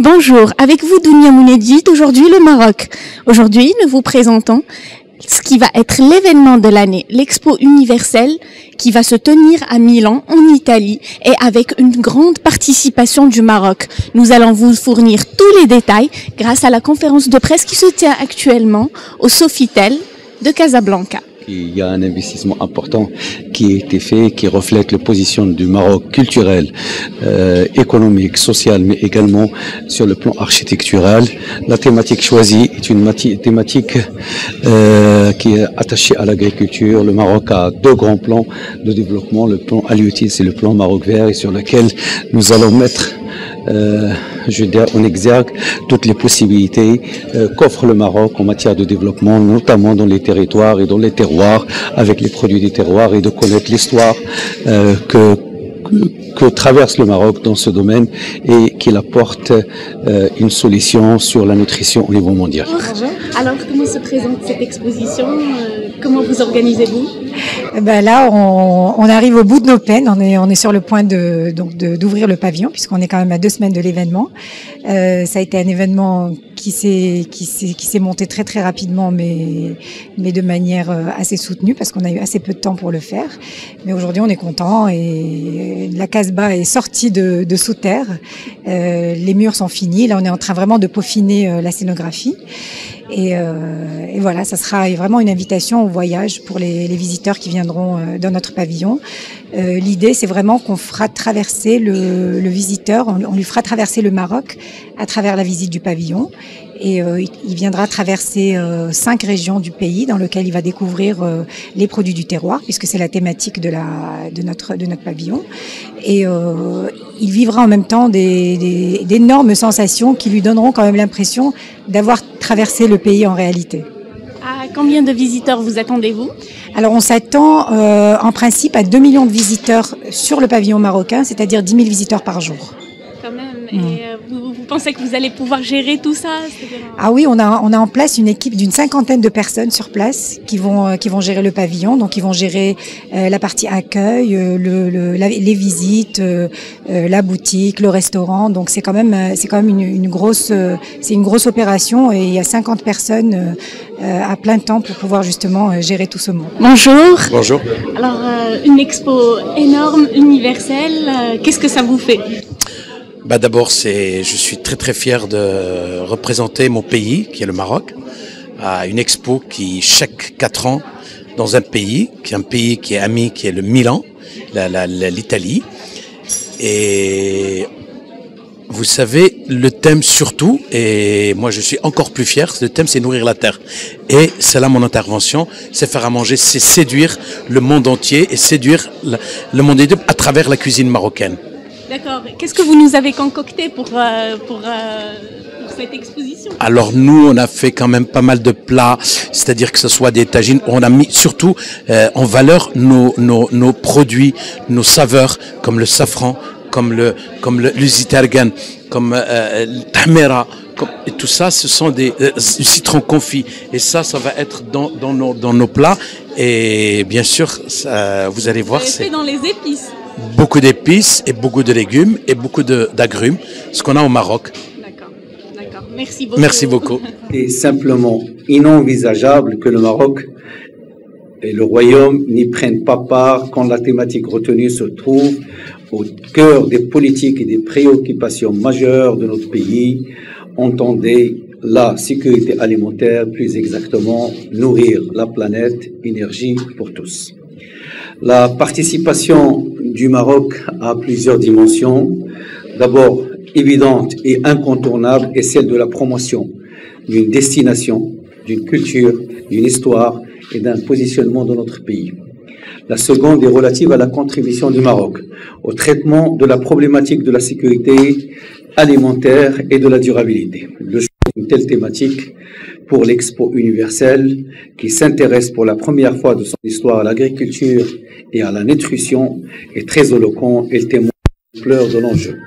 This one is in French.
Bonjour, avec vous Dounia Mounedjid, aujourd'hui le Maroc. Aujourd'hui, nous vous présentons ce qui va être l'événement de l'année, l'Expo universelle qui va se tenir à Milan, en Italie, et avec une grande participation du Maroc. Nous allons vous fournir tous les détails grâce à la conférence de presse qui se tient actuellement au Sofitel de Casablanca. Il y a un investissement important qui a été fait, qui reflète la position du Maroc culturel, économique, social, mais également sur le plan architectural. La thématique choisie est une thématique qui est attachée à l'agriculture. Le Maroc a deux grands plans de développement, le plan halieutique, c'est le plan Maroc vert, et sur lequel nous allons mettre je dirais en exergue toutes les possibilités qu'offre le Maroc en matière de développement, notamment dans les territoires et dans les terroirs, avec les produits des terroirs, et de connaître l'histoire que traverse le Maroc dans ce domaine et qu'il apporte une solution sur la nutrition au niveau mondial. Alors, comment se présente cette exposition? Comment vous organisez-vous? Là, on arrive au bout de nos peines. On est sur le point d'ouvrir le pavillon, puisqu'on est quand même à 2 semaines de l'événement. Ça a été un événement qui s'est monté très très rapidement, mais de manière assez soutenue, parce qu'on a eu assez peu de temps pour le faire. Mais aujourd'hui, on est content et la Casbah est sortie de sous terre. Les murs sont finis. Là, on est en train vraiment de peaufiner la scénographie. Et voilà, ça sera vraiment une invitation au voyage pour les visiteurs qui viendront dans notre pavillon. L'idée, c'est vraiment qu'on fera traverser le visiteur, on lui fera traverser le Maroc à travers la visite du pavillon. Et il viendra traverser 5 régions du pays dans lesquelles il va découvrir les produits du terroir, puisque c'est la thématique de notre pavillon. Et il vivra en même temps d'énormes sensations qui lui donneront quand même l'impression d'avoir traversé le pays en réalité. À combien de visiteurs vous attendez-vous? Alors on s'attend en principe à 2 millions de visiteurs sur le pavillon marocain, c'est-à-dire 10 000 visiteurs par jour. Quand même. Et vous pensez que vous allez pouvoir gérer tout ça? Ah oui, on a en place une équipe d'une 50aine de personnes sur place qui vont gérer le pavillon. Donc ils vont gérer la partie accueil, les visites, la boutique, le restaurant. Donc c'est quand même une grosse opération, et il y a 50 personnes à plein temps pour pouvoir justement gérer tout ce monde. Bonjour. Bonjour. Alors une expo énorme, universelle. Qu'est-ce que ça vous fait? D'abord, je suis très très fier de représenter mon pays, qui est le Maroc, à une expo qui, chaque 4 ans, dans un pays qui est ami, qui est le Milan, l'Italie. Et vous savez, le thème surtout, et moi je suis encore plus fier, le thème c'est nourrir la terre. Et c'est là mon intervention, c'est faire à manger, c'est séduire le monde entier et séduire le monde entier à travers la cuisine marocaine. D'accord. Qu'est-ce que vous nous avez concocté pour cette exposition? Alors nous, on a fait quand même pas mal de plats, c'est-à-dire que ce soit des tagines. On a mis surtout en valeur nos produits, nos saveurs, comme le safran, comme le zitergan, comme le tahmera. Et tout ça, ce sont du citron confit. Et ça va être dans nos plats. Et bien sûr, vous allez voir, c'est fait dans les épices. Beaucoup d'épices et beaucoup de légumes et beaucoup d'agrumes, ce qu'on a au Maroc. D'accord. Merci beaucoup. Merci beaucoup. C'est simplement inenvisageable que le Maroc et le Royaume n'y prennent pas part quand la thématique retenue se trouve au cœur des politiques et des préoccupations majeures de notre pays. Entendez la sécurité alimentaire, plus exactement nourrir la planète, énergie pour tous. La participation du Maroc a plusieurs dimensions. D'abord, évidente et incontournable est celle de la promotion d'une destination, d'une culture, d'une histoire et d'un positionnement dans notre pays. La seconde est relative à la contribution du Maroc au traitement de la problématique de la sécurité alimentaire et de la durabilité. Le choix d'une telle thématique pour l'Expo universelle, qui s'intéresse pour la première fois de son histoire à l'agriculture et à la nutrition, est très éloquent et témoigne de l'ampleur de l'enjeu.